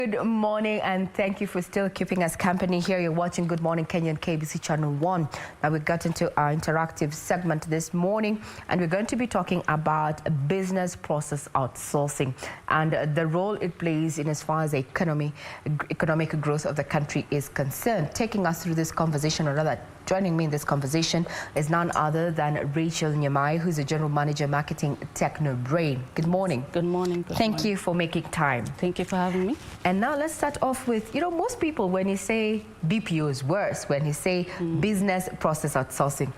Good morning, and thank you for still keeping us company here. You're watching Good Morning Kenya on KBC Channel 1. Now we got into our interactive segment this morning, and we're going to be talking about business process outsourcing and the role it plays in as far as the economic growth of the country is concerned. Taking us through this conversation, or rather joining me in this conversation, is none other than Rachel Nyamai, who's the General Manager Marketing Technobrain. Good morning. Good morning. Thank you for making time. Thank you for having me. And now let's start off with, most people, when you say BPO is worse, when you say business process outsourcing,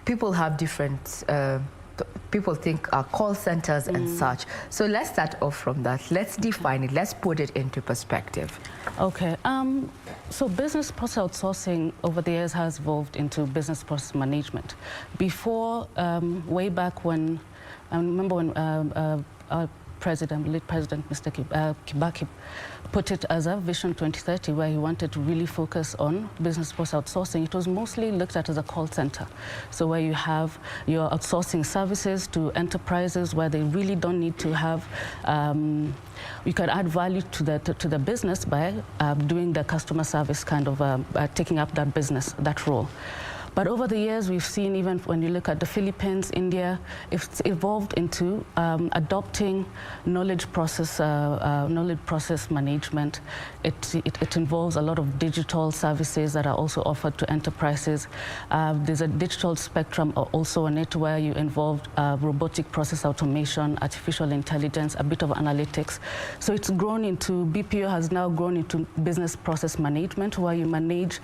people have different, people think call centers and such. So let's start off from that. Let's define it. Let's put it into perspective. Okay. So business process outsourcing over the years has evolved into business process management. Before, way back when, I remember when late President Mr. Kibaki put it as a Vision 2030, where he wanted to really focus on business process outsourcing. It was mostly looked at as a call center. So where you have your outsourcing services to enterprises where they really don't need to have, you can add value to the business by doing the customer service kind of, taking up that business, that role. But over the years, we've seen, even when you look at the Philippines, India, it's evolved into adopting knowledge process management. It involves a lot of digital services that are also offered to enterprises. There's a digital spectrum also on it, where you involve robotic process automation, artificial intelligence, a bit of analytics. So it's grown into, BPO has now grown into business process management, where you manage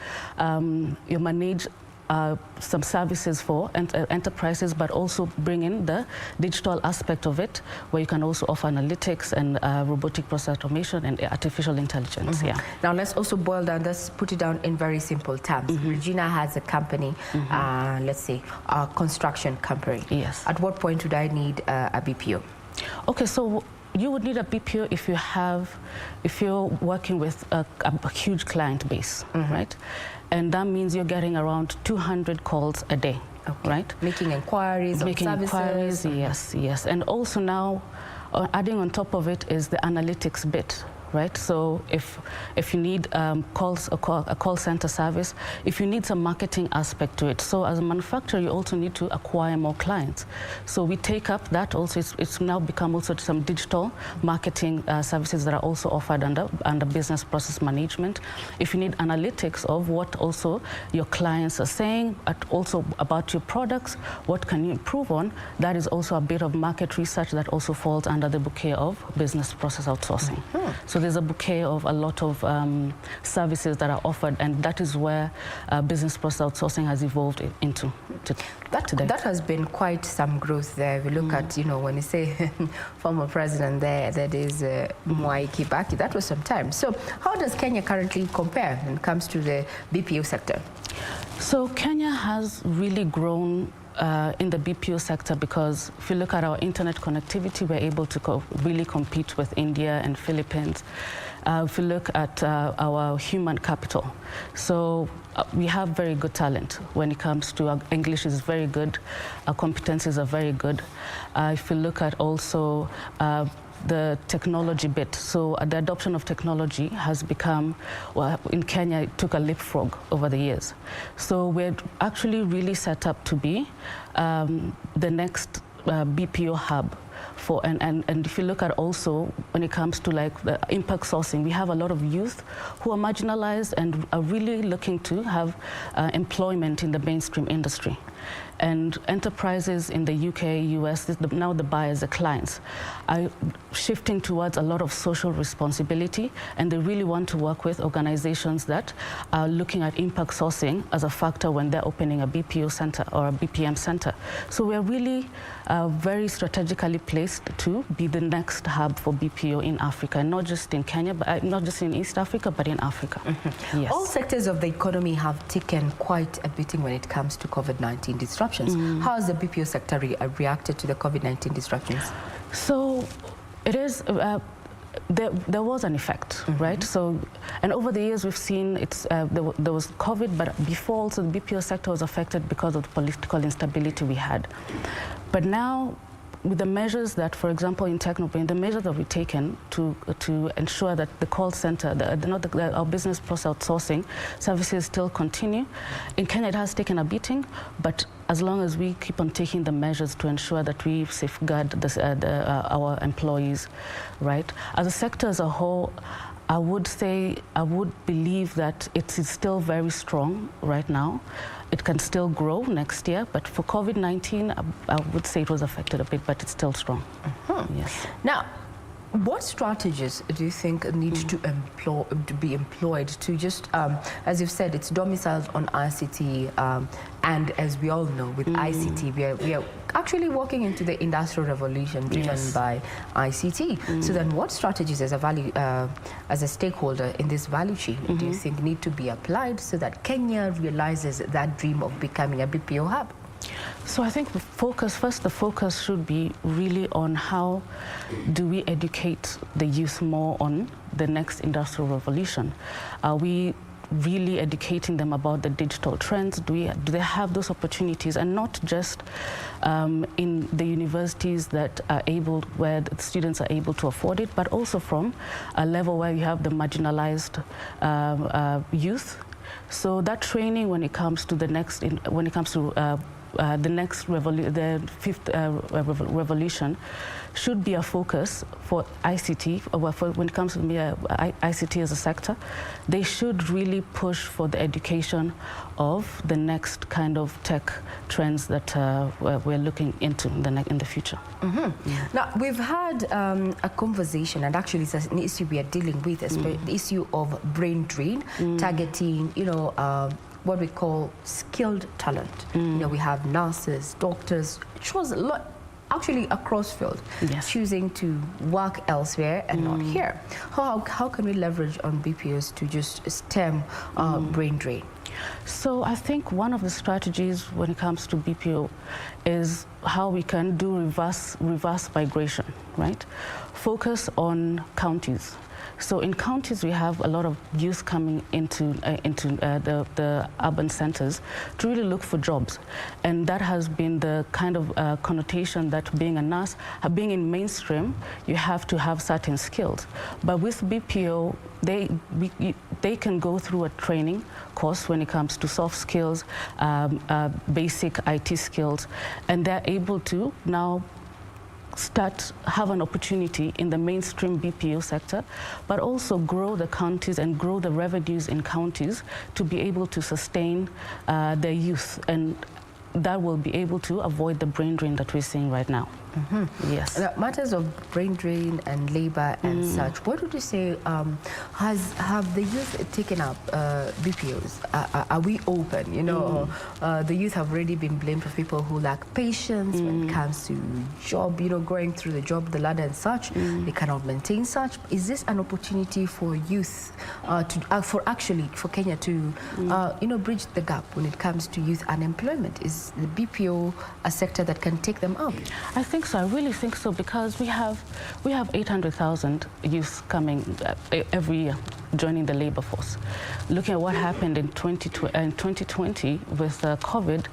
some services for enterprises, but also bring in the digital aspect of it, where you can also offer analytics and robotic process automation and artificial intelligence. Yeah. Now let's also boil down, let's put it down in very simple terms. Regina has a company, let's say a construction company. Yes. At what point would I need a BPO? Okay, so you would need a BPO if you're working with a huge client base, right? And that means you're getting around 200 calls a day, right? Making inquiries on services. Yes. And also now, adding on top of it is the analytics bit, right? So if you need a call center service, if you need some marketing aspect to it. So as a manufacturer, you also need to acquire more clients. So we take up that also. It's now become also some digital marketing services that are also offered under business process management. If you need analytics of what also your clients are saying, also about your products, what can you improve on, that is also a bit of market research that also falls under the bouquet of business process outsourcing. So there's a bouquet of a lot of services that are offered, and that is where business process outsourcing has evolved into today. That has been quite some growth there. If you look at, when you say former president there, that is Mwai Kibaki, that was some time. So how does Kenya currently compare when it comes to the BPO sector? So Kenya has really grown in the BPO sector, because if you look at our internet connectivity, we're able to really compete with India and Philippines. If you look at our human capital, so we have very good talent when it comes to English is very good, our competencies are very good. If you look at also the technology bit, so the adoption of technology has become, well, in Kenya it took a leapfrog over the years. So we're actually really set up to be the next BPO hub for, and if you look at also when it comes to like the impact sourcing, we have a lot of youth who are marginalized and are really looking to have employment in the mainstream industry. And enterprises in the UK, US, now the buyers, the clients, are shifting towards a lot of social responsibility, and they really want to work with organizations that are looking at impact sourcing as a factor when they're opening a BPO center or a BPM center. So we're really very strategically placed to be the next hub for BPO in Africa, and not just in Kenya, but not just in East Africa, but in Africa. Yes. All sectors of the economy have taken quite a beating when it comes to COVID-19 disruptions. How has the BPO sector reacted to the COVID-19 disruptions? So it is, there was an effect, right? So, and over the years we've seen there was COVID, but before also the BPO sector was affected because of the political instability we had. But now with the measures that, for example, in Technobrain, the measures that we've taken to ensure that the call center, our business process outsourcing services still continue. In Kenya, it has taken a beating, but as long as we keep on taking the measures to ensure that we safeguard our employees, right? As a sector as a whole, I would believe that it is still very strong right now. It can still grow next year, but for COVID-19, I would say it was affected a bit, but it's still strong. Yes. Now, what strategies do you think need to be employed to just, as you've said, it's domiciled on ICT, and as we all know, with ICT, we are actually walking into the industrial revolution driven by ICT. So then what strategies as a stakeholder in this value chain do you think need to be applied so that Kenya realizes that dream of becoming a BPO hub? So I think the focus should be really on how do we educate the youth more on the next industrial revolution. Are we really educating them about the digital trends? Do they have those opportunities, and not just in the universities that are able, where the students are able to afford it, but also from a level where you have the marginalized youth. So that training, when it comes to the next, the fifth revolution, should be a focus for ICT, or when it comes to ICT as a sector. They should really push for the education of the next kind of tech trends that we're looking into in the future. Now, we've had a conversation, and actually it's an issue we are dealing with, the issue of brain drain, targeting, what we call skilled talent. We have nurses, doctors, shows a lot, actually across field, choosing to work elsewhere and not here. How can we leverage on BPOs to just stem brain drain? So I think one of the strategies when it comes to BPO is how we can do reverse migration, right? Focus on counties. So in counties, we have a lot of youth coming into the urban centers to really look for jobs. And that has been the kind of connotation that being a nurse, being in mainstream, you have to have certain skills. But with BPO, they can go through a training course when it comes to soft skills, basic IT skills, and they're able to now have an opportunity in the mainstream BPO sector, but also grow the counties and grow the revenues in counties to be able to sustain their youth, and that will be able to avoid the brain drain that we're seeing right now. Yes. Now, matters of brain drain and labor and such, what would you say, have the youth taken up BPOs? Are we open? The youth have already been blamed for people who lack patience when it comes to job, going through the job, the ladder and such. They cannot maintain such. Is this an opportunity for youth, for Kenya to, bridge the gap when it comes to youth unemployment? Is the BPO a sector that can take them up? I think so. I really think so, because we have 800,000 youth coming every year, joining the labor force. Looking at what happened in 2020 with COVID,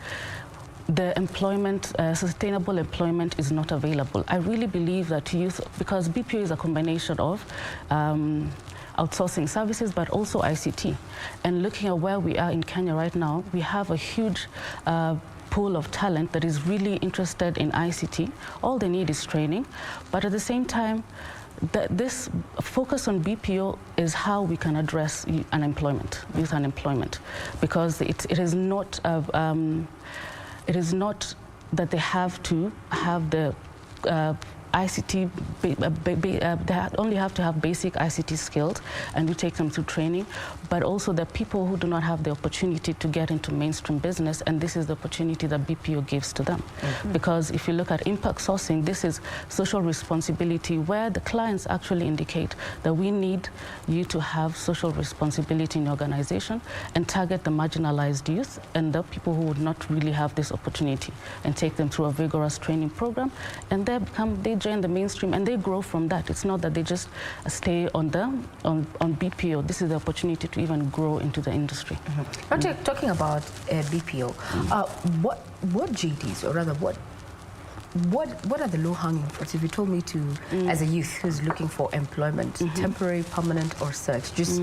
the employment, sustainable employment is not available. I really believe that youth, because BPO is a combination of outsourcing services, but also ICT. And looking at where we are in Kenya right now, we have a huge pool of talent that is really interested in ICT. All they need is training, but at the same time, this focus on BPO is how we can address youth unemployment, because it is not that they have to have the ICT, they only have to have basic ICT skills, and we take them through training, but also the people who do not have the opportunity to get into mainstream business, and this is the opportunity that BPO gives to them. Because if you look at impact sourcing, this is social responsibility, where the clients actually indicate that we need you to have social responsibility in your organization and target the marginalized youth and the people who would not really have this opportunity, and take them through a vigorous training program, and they join the mainstream and they grow from that. It's not that they just stay on BPO. This is the opportunity to even grow into the industry. Talking about BPO, what JDs, or rather what what are the low-hanging fruits? If you told me to, as a youth who's looking for employment, temporary, permanent, or search, just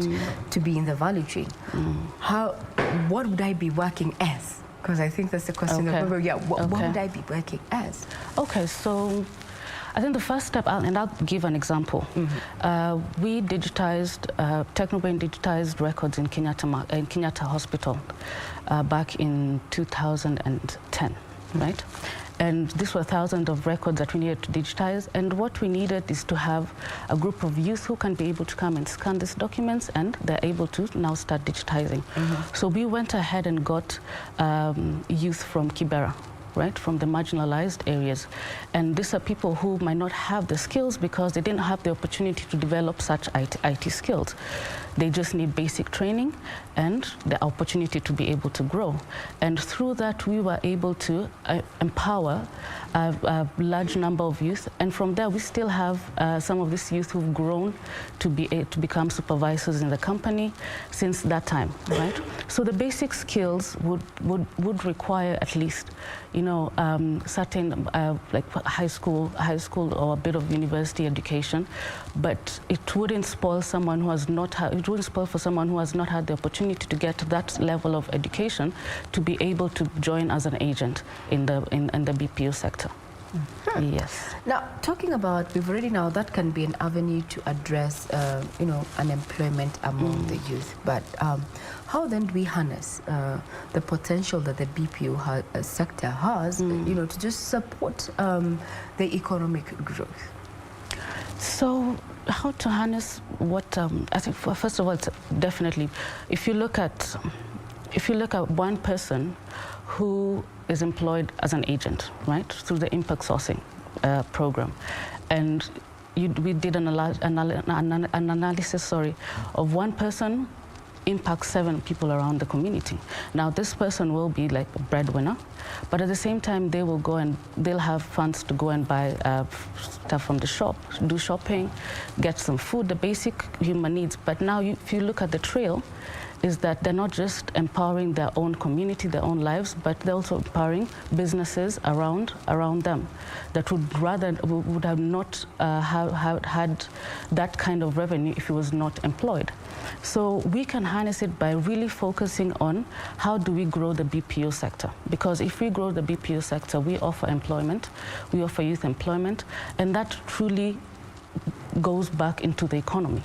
to be in the value chain, what would I be working as? Because I think that's the question. What would I be working as? Okay, so I think the first step, and I'll give an example. We digitized, Technobrain digitized records in Kenyatta Hospital back in 2010, right? And these were thousands of records that we needed to digitize. And what we needed is to have a group of youth who can be able to come and scan these documents, and they're able to now start digitizing. So we went ahead and got youth from Kibera, right, from the marginalized areas. And these are people who might not have the skills because they didn't have the opportunity to develop such IT skills. They just need basic training and the opportunity to be able to grow. And through that, we were able to empower a large number of youth. And from there, we still have some of these youth who've grown to become supervisors in the company since that time, right? So the basic skills would require at least, you know, certain like high school or a bit of university education, but it wouldn't spoil someone who has not had, it wouldn't spoil for someone who has not had the opportunity to get that level of education to be able to join as an agent in the BPO sector. Yes. Now, talking about, we've already now, that can be an avenue to address, you know, unemployment among the youth. But how then do we harness the potential that the BPO sector has, you know, to just support the economic growth? So, how to harness what? I think first of all, it's definitely, if you look at one person who is employed as an agent, right, through the impact sourcing program, and we did an analysis, of one person impacts 7 people around the community. Now, this person will be like a breadwinner, but at the same time, they will go and they'll have funds to go and buy stuff from the shop, do shopping, get some food, the basic human needs. But now, if you look at the trail, is that they're not just empowering their own community, their own lives, but they're also empowering businesses around them that would have not had that kind of revenue if it was not employed. So we can harness it by really focusing on how do we grow the BPO sector. Because if we grow the BPO sector, we offer employment, we offer youth employment, and that truly goes back into the economy.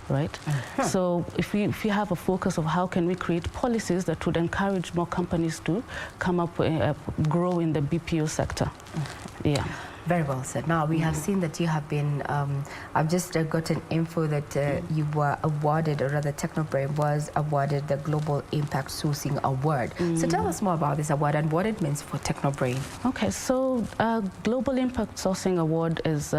Right? So if we have a focus of how can we create policies that would encourage more companies to come up, grow in the BPO sector. Yeah. Very well said. Now, we have seen that you have been, I've just gotten info that you were awarded, or rather Technobrain was awarded the Global Impact Sourcing Award. So tell us more about this award and what it means for Technobrain. Okay, so Global Impact Sourcing Award is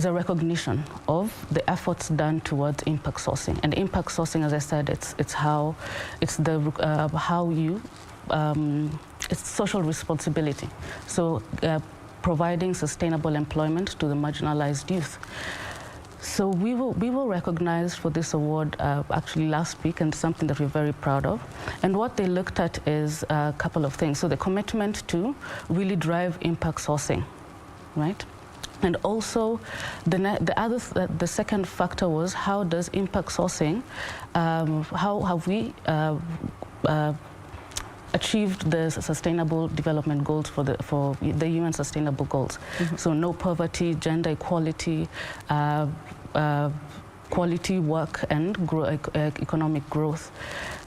a recognition of the efforts done towards impact sourcing. And impact sourcing, as I said, it's social responsibility. So providing sustainable employment to the marginalized youth. So we were recognized for this award actually last week, and something that we're very proud of. And what they looked at is a couple of things. So the commitment to really drive impact sourcing, right? And also, the second factor was, how does impact sourcing, how have we achieved the Sustainable Development Goals for the UN Sustainable Goals? So no poverty, gender equality, quality work, and economic growth.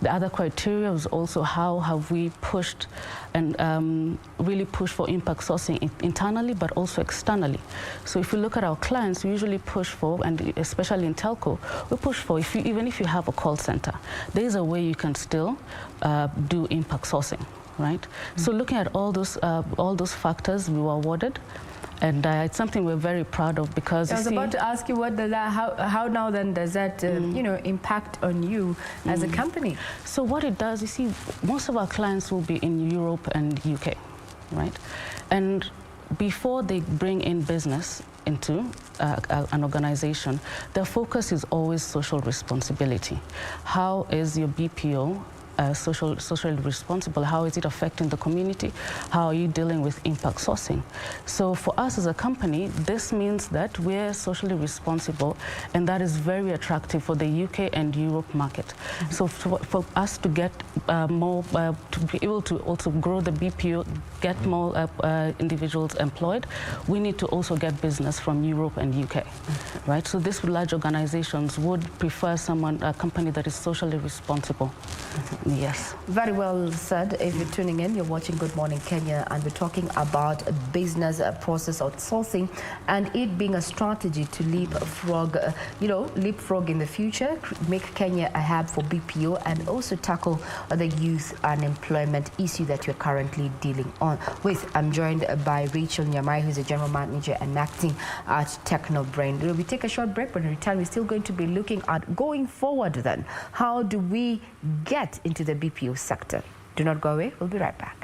The other criteria was also how have we pushed and really pushed for impact sourcing internally, but also externally. So if you look at our clients, we usually push for, and especially in telco, we push for, even if you have a call center, there is a way you can still do impact sourcing, right? So looking at all those factors, we were awarded. And it's something we're very proud of, because I was about to ask you, what does that, how now then does that you know, impact on you as a company? So what it does, you see, most of our clients will be in Europe and UK, right? And before they bring in business into an organization, their focus is always social responsibility. How is your BPO socially responsible? How is it affecting the community? How are you dealing with impact sourcing? So for us as a company, this means that we're socially responsible, and that is very attractive for the UK and Europe market. Mm-hmm. So for us to get more, to be able to also grow the BPO, get more individuals employed, we need to also get business from Europe and UK, right? So these large organizations would prefer a company that is socially responsible. Yes. Very well said. If you're tuning in, you're watching Good Morning Kenya, and we're talking about business process outsourcing and it being a strategy to leapfrog in the future, make Kenya a hub for BPO, and also tackle the youth unemployment issue that you're currently dealing with. I'm joined by Rachel Nyamai, who's a general manager and acting at Technobrain. We take a short break, but in return, we're still going to be looking at going forward then. How do we get into the BPO sector? Do not go away. We'll be right back.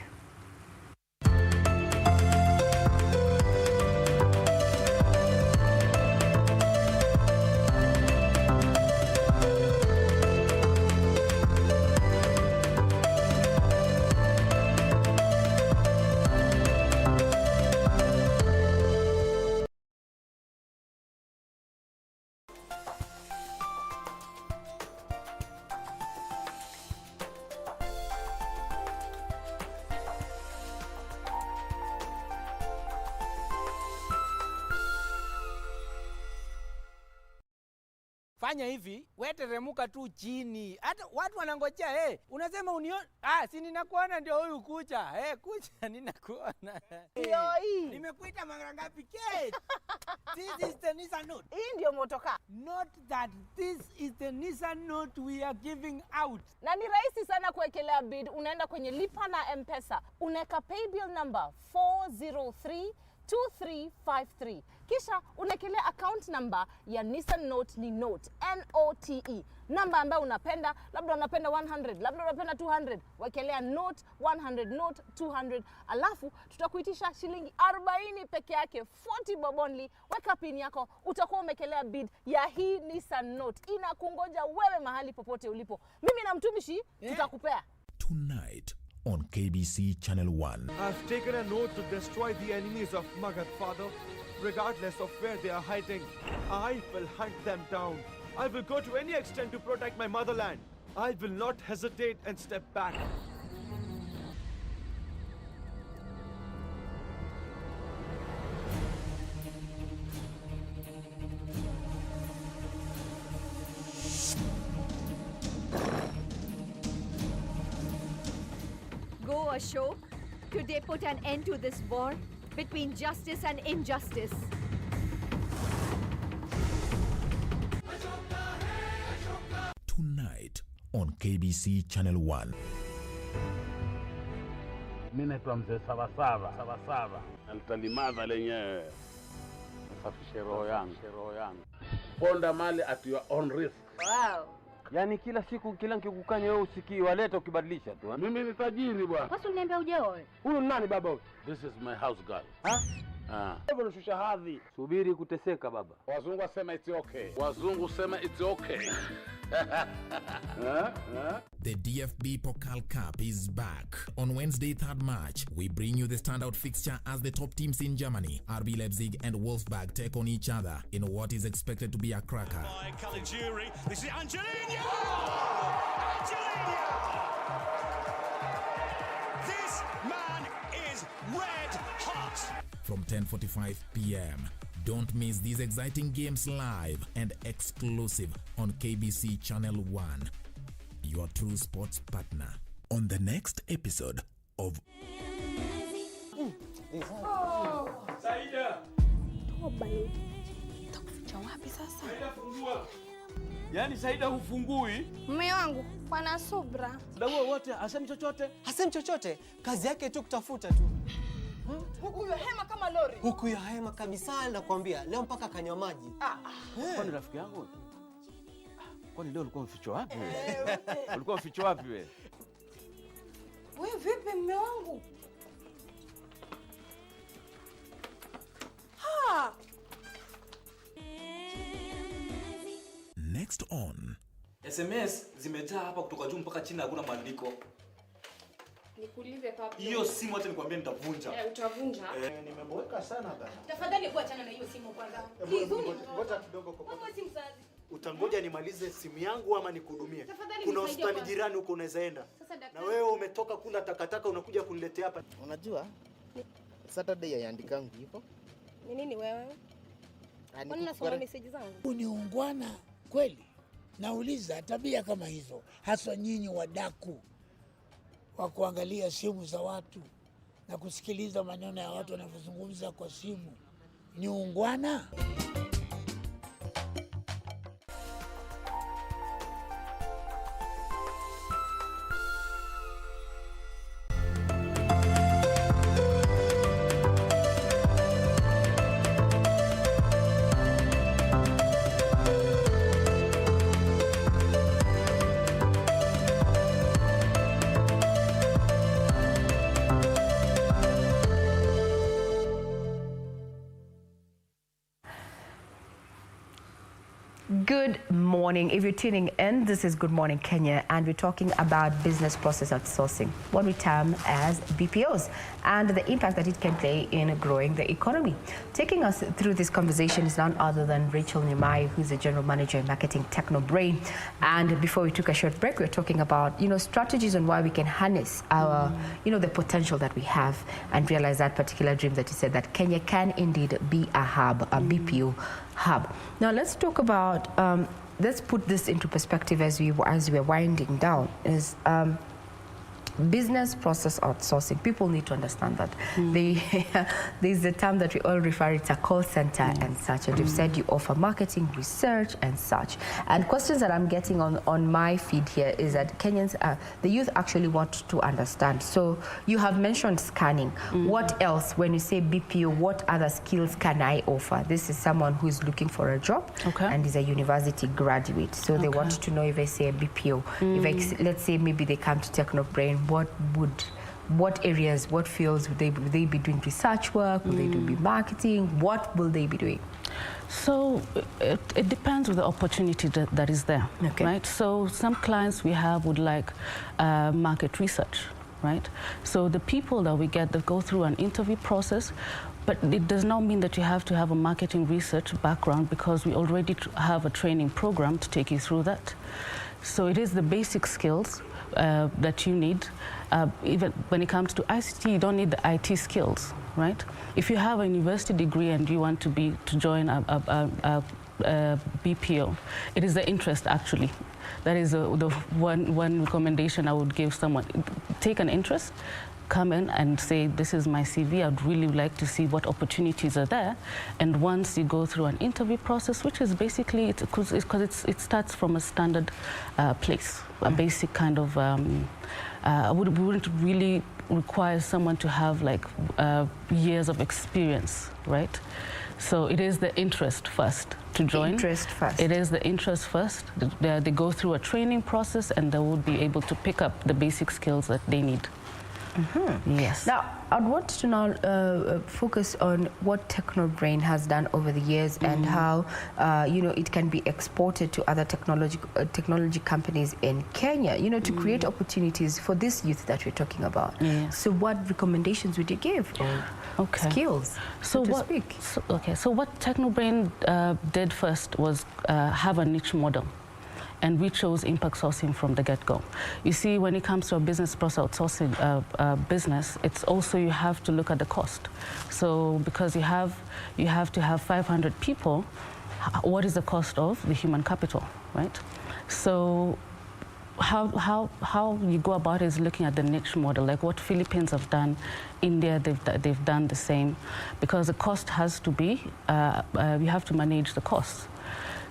Fanya hivi, wewe teremuka tu chini. Hata watu wanangojea, unasema unione? Si ninakuona ndio huyu kucha. Kucha ninakuona. Yoi. Nimekuita mara ngapi Kate? This is the Nissan Note. Hii ndio motoka. Not that this is the Nissan Note we are giving out. Na ni rahisi sana kuwekelea bid. Unaenda kwenye lipa na M-Pesa. Unaweka paybill number 4032353. Kisha unakelea account number ya Nissan Note ni Note, N-O-T-E. Namba ambayo unapenda, labda unapenda 100, labda unapenda 200. Wekelea Note 100, Note 200. Alafu tutakuitisha shilingi 40 peke yake, 40 bob only. Weka pin yako, utakuwa umekelea bid ya hii Nissan Note. Inakungoja wewe mahali popote ulipo. Mimi na mtumishi tutakupea. Tonight on KBC Channel 1. I've taken an oath to destroy the enemies of Magad, Father. Regardless of where they are hiding, I will hunt them down. I will go to any extent to protect my motherland. I will not hesitate and step back. Go, Ashok. Could they put an end to this war between justice and injustice? Tonight on KBC Channel 1. Mimi naitwa mzee Sabasaba. Nitalimaza lenyewe. Safishe roho yangu. Ponda mali at your own risk. Wow. Yaani kila siku kila nikikukanya wewe usikii, waleta ukibadilisha tu. Mimi ni tajiri bwana. Basi uniambia ujao wewe. Huyu ni nani baba huyu? This is my house girl. Hebu nishusha hadhi. Subiri kuteseka baba. Wazungu wasema it's okay. The DFB Pokal Cup is back. On Wednesday, 3rd March, we bring you the standout fixture as the top teams in Germany, RB Leipzig and Wolfsburg, take on each other in what is expected to be a cracker. This is Angelino! This man is red hot! From 10:45 p.m. Don't miss these exciting games live and exclusive on KBC Channel 1, your true sports partner. On the next episode of Saida. Takuficha wapi sasa? Saida fungua. Yaani Saida hufungui? Mume wangu, pana subra. Dawa wote hasemi chochote? Hasemi chochote. Kazi yake tu kutafuta tu. Huku ya hema kama lori. Huku ya hema kabisa, nakwambia. Leo mpaka kanywa maji. Kwani rafiki yangu? Kwani leo ulikuwa mficho wapi wewe? Ulikuwa mficho wapi wewe? Wewe vipi mume wangu? Next on SMS zimejaa hapa kutoka juu mpaka chini, hakuna maandiko. Nikuulize Pablo. Hiyo simu hata nikwambia nitavunja. Utavunja? Nimeboeka sana bana. Tafadhali kuachana na hiyo simu kwanza. Ngoja kidogo kokoto. Utangoja nimalize simu yangu ama nikuhudumie? Kuna hospitali jirani huko unaweza enda. Na wewe umetoka kula takataka unakuja kuniletea hapa. Unajua? Saturday yaandikangu hivyo. Ni nini wewe? Kwani unasoma message zangu? Ni ungwana kweli? Nauliza tabia kama hizo, hasa nyinyi wadaku wa kuangalia simu za watu na kusikiliza maneno ya watu wanavyozungumza kwa simu, ni ungwana? Good morning. If you're tuning in, this is Good Morning Kenya, and we're talking about business process outsourcing, what we term as BPOs, and the impact that it can play in growing the economy. Taking us through this conversation is none other than Rachel Nyamai, who's the General Manager in Marketing Technobrain. And before we took a short break, we were talking about, strategies on why we can harness our, the potential that we have and realize that particular dream that you said, that Kenya can indeed be a hub, a BPO hub. Now let's talk about, let's put this into perspective as we're winding down, is business process outsourcing. People need to understand that. There's a term that we all refer, it's a call center and such, and you've said you offer marketing, research and such. And questions that I'm getting on my feed here is that Kenyans, the youth actually want to understand. So you have mentioned scanning. What else, when you say BPO, what other skills can I offer? This is someone who is looking for a job and is a university graduate. So they want to know, if I say a BPO, if let's say maybe they come to Technobrain, what areas, what fields would they be doing research work? Will they be marketing? What will they be doing? So it depends on the opportunity that is there, right? So some clients we have would like market research, right? So the people that we get that go through an interview process, but it does not mean that you have to have a marketing research background, because we already have a training program to take you through that. So it is the basic skills that you need. Even when it comes to ICT, you don't need the IT skills, right? If you have a university degree and you want to join a BPO, it is the interest actually. That is the one recommendation I would give someone. Take an interest, come in and say, this is my CV, I'd really like to see what opportunities are there. And once you go through an interview process, which is basically, because it starts from a standard place, a basic kind of, we wouldn't really require someone to have like years of experience, right? So it is the interest first to join. Interest first. It is the interest first. They go through a training process and they will be able to pick up the basic skills that they need. Yes. Now, I'd want to now focus on what Technobrain has done over the years and how, it can be exported to other technology companies in Kenya, to create opportunities for this youth that we're talking about. So what recommendations would you give? Skills, so to speak. So what Technobrain did first was have a niche model. And we chose impact sourcing from the get-go. You see, when it comes to a business process outsourcing business, it's also you have to look at the cost. So because you have to have 500 people, what is the cost of the human capital, right? So how you go about it is looking at the niche model, like what Philippines have done, India, they've done the same, because the cost has to be, you have to manage the costs.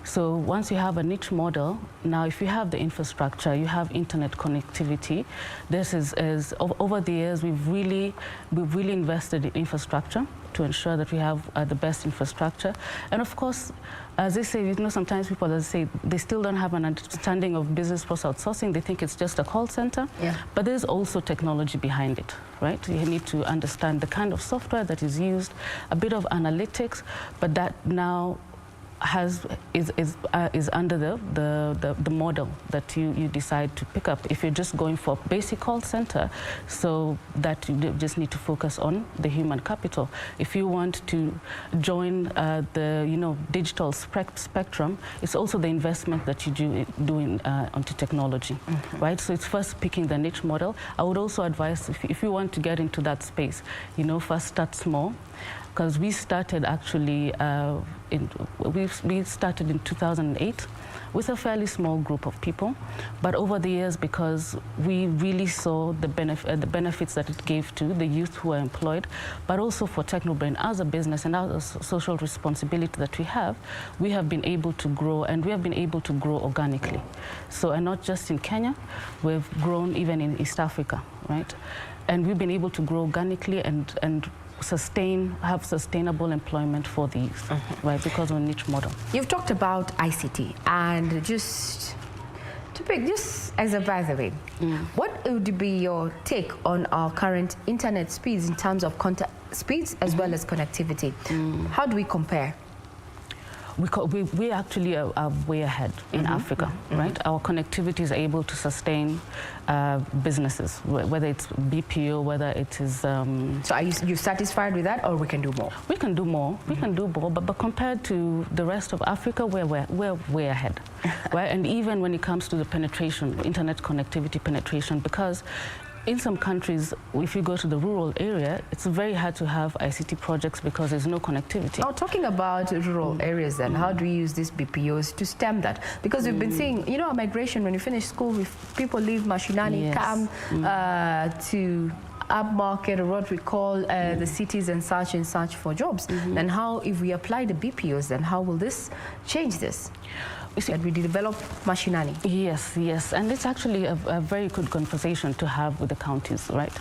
So once you have a niche model, now if you have the infrastructure, you have internet connectivity. This is over the years we've really invested in infrastructure to ensure that we have the best infrastructure. And of course, as they say, sometimes people say they still don't have an understanding of business process outsourcing. They think it's just a call center, but there's also technology behind it, right? You need to understand the kind of software that is used, a bit of analytics, but that now is under the model that you decide to pick up. If you're just going for basic call center, so that you just need to focus on the human capital. If you want to join the digital spectrum, it's also the investment that you do onto technology, right? So it's first picking the niche model. I would also advise if you want to get into that space, first start small. Because we started actually, we started in 2008 with a fairly small group of people. But over the years, because we really saw the benefits that it gave to the youth who are employed, but also for Technobrain as a business and as a social responsibility that we have been able to grow, and we have been able to grow organically. So, and not just in Kenya, we've grown even in East Africa, right? And we've been able to grow organically and have sustainable employment for the youth, right? Because of a niche model. You've talked about ICT, and just as a by the way, what would be your take on our current internet speeds in terms of content speeds as well as connectivity? How do we compare? We actually are way ahead in Africa, right? Our connectivity is able to sustain businesses, whether it's BPO, whether it is... So are you satisfied with that, or we can do more? We can do more. We can do more, but compared to the rest of Africa, we're way ahead, right? And even when it comes to the penetration, internet connectivity penetration, because in some countries, if you go to the rural area, it's very hard to have ICT projects because there's no connectivity. Now, talking about rural areas then, how do we use these BPOs to stem that? Because we've been seeing, a migration when you finish school, people leave Mashinani, come to upmarket, or what we call the cities and search for jobs. Then how, if we apply the BPOs, then how will this change this? That we develop Mashinani. Yes, and it's actually a very good conversation to have with the counties, right?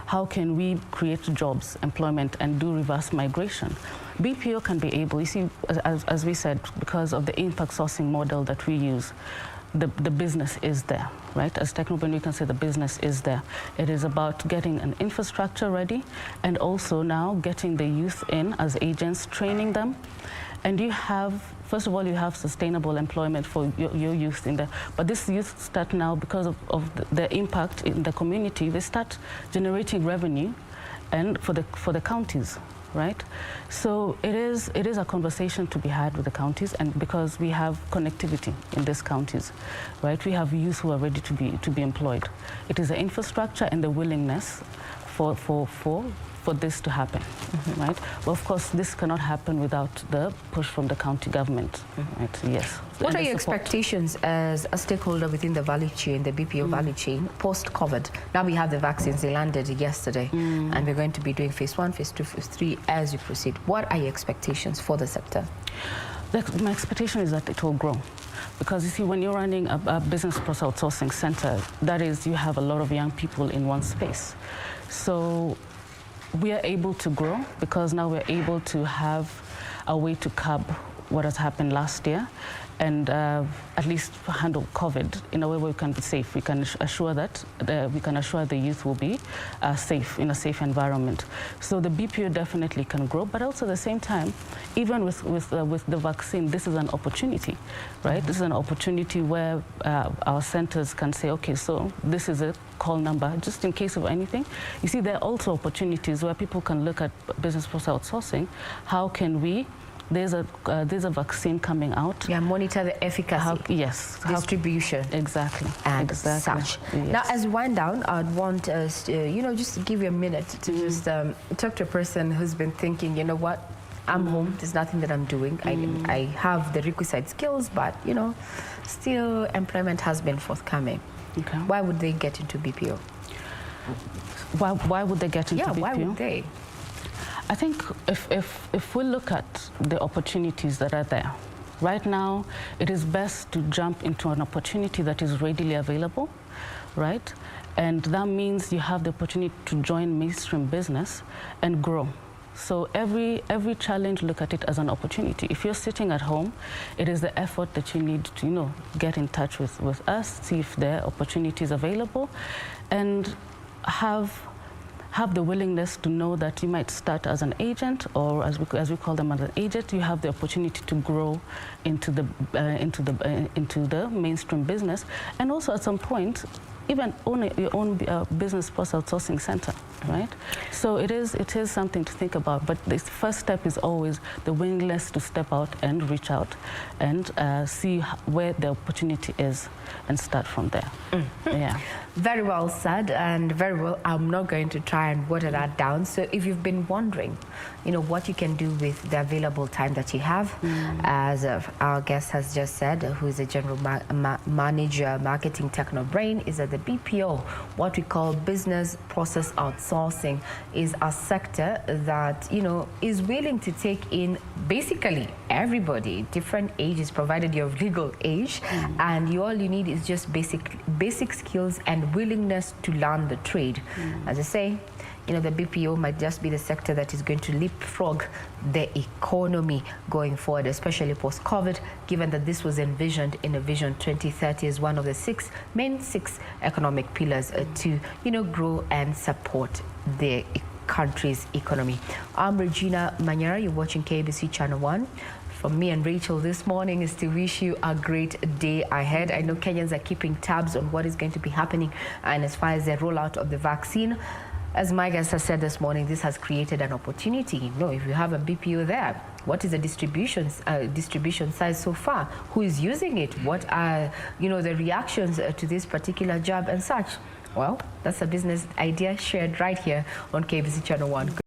How can we create jobs, employment, and do reverse migration? BPO can be able, you see, as we said, because of the impact sourcing model that we use, the business is there, right? As Technobrain, we can say the business is there. It is about getting an infrastructure ready, and also now getting the youth in as agents, training them. And you have, first of all, you have sustainable employment for your youth in there. But this youth start now, because of the impact in the community, they start generating revenue and for the counties, right? So it is a conversation to be had with the counties, and because we have connectivity in these counties, right? We have youth who are ready to be employed. It is the infrastructure and the willingness for this to happen, right? Well, of course, this cannot happen without the push from the county government, right? Yes. What are your expectations as a stakeholder within the value chain, the BPO value chain, post-COVID? Now we have the vaccines, they landed yesterday, and we're going to be doing phase 1, phase 2, phase 3 as you proceed. What are your expectations for the sector? My expectation is that it will grow. Because you see, when you're running a business process outsourcing center, that is, you have a lot of young people in one space. So we are able to grow because now we're able to have a way to curb what has happened last year, and at least handle COVID in a way where we can be safe. We can assure that we can assure the youth will be safe in a safe environment. So the BPO definitely can grow, but also at the same time, even with the vaccine, this is an opportunity, right? This is an opportunity where our centers can say, okay, so this is a call number, just in case of anything. You see, there are also opportunities where people can look at business process outsourcing. How can we? There's a vaccine coming out. Yeah, monitor the efficacy. Yes. Distribution. Exactly. And such. Yes. Now, as we wind down, I'd want us to, just to give you a minute to just talk to a person who's been thinking, you know what, I'm home, there's nothing that I'm doing. I have the requisite skills, but, still employment has been forthcoming. Okay. Why would they get into BPO? Why would they get into BPO? Yeah, why would they? I think if we look at the opportunities that are there, right now, it is best to jump into an opportunity that is readily available, right? And that means you have the opportunity to join mainstream business and grow. So every challenge, look at it as an opportunity. If you're sitting at home, it is the effort that you need to, get in touch with us, see if there are opportunities available, and have have the willingness to know that you might start as an agent, or as we call them as an agent, you have the opportunity to grow into the mainstream business, and also at some point even own your own business post outsourcing center, right? So it is something to think about. But the first step is always the willingness to step out and reach out and see where the opportunity is and start from there. Yeah. Very well said, and very well. I'm not going to try and water that down. So if you've been wondering, what you can do with the available time that you have, as our guest has just said, who is a general manager, marketing Technobrain, is at the BPO. What we call business process outsourcing is a sector that, is willing to take in basically everybody, different ages, provided you're of legal age, and all you need is just basic skills and willingness to learn the trade. As I say, the BPO might just be the sector that is going to leapfrog the economy going forward, especially post-COVID, given that this was envisioned in a Vision 2030 as one of the main six economic pillars to, grow and support the country's economy. I'm Regina Manyara. You're watching KBC Channel 1. From me and Rachel this morning is to wish you a great day ahead. I know Kenyans are keeping tabs on what is going to be happening, and as far as the rollout of the vaccine, as my guest has said this morning, this has created an opportunity. If you have a BPO there, what is the distribution size so far? Who is using it? What are, the reactions to this particular job and such? Well, that's a business idea shared right here on KBC Channel 1.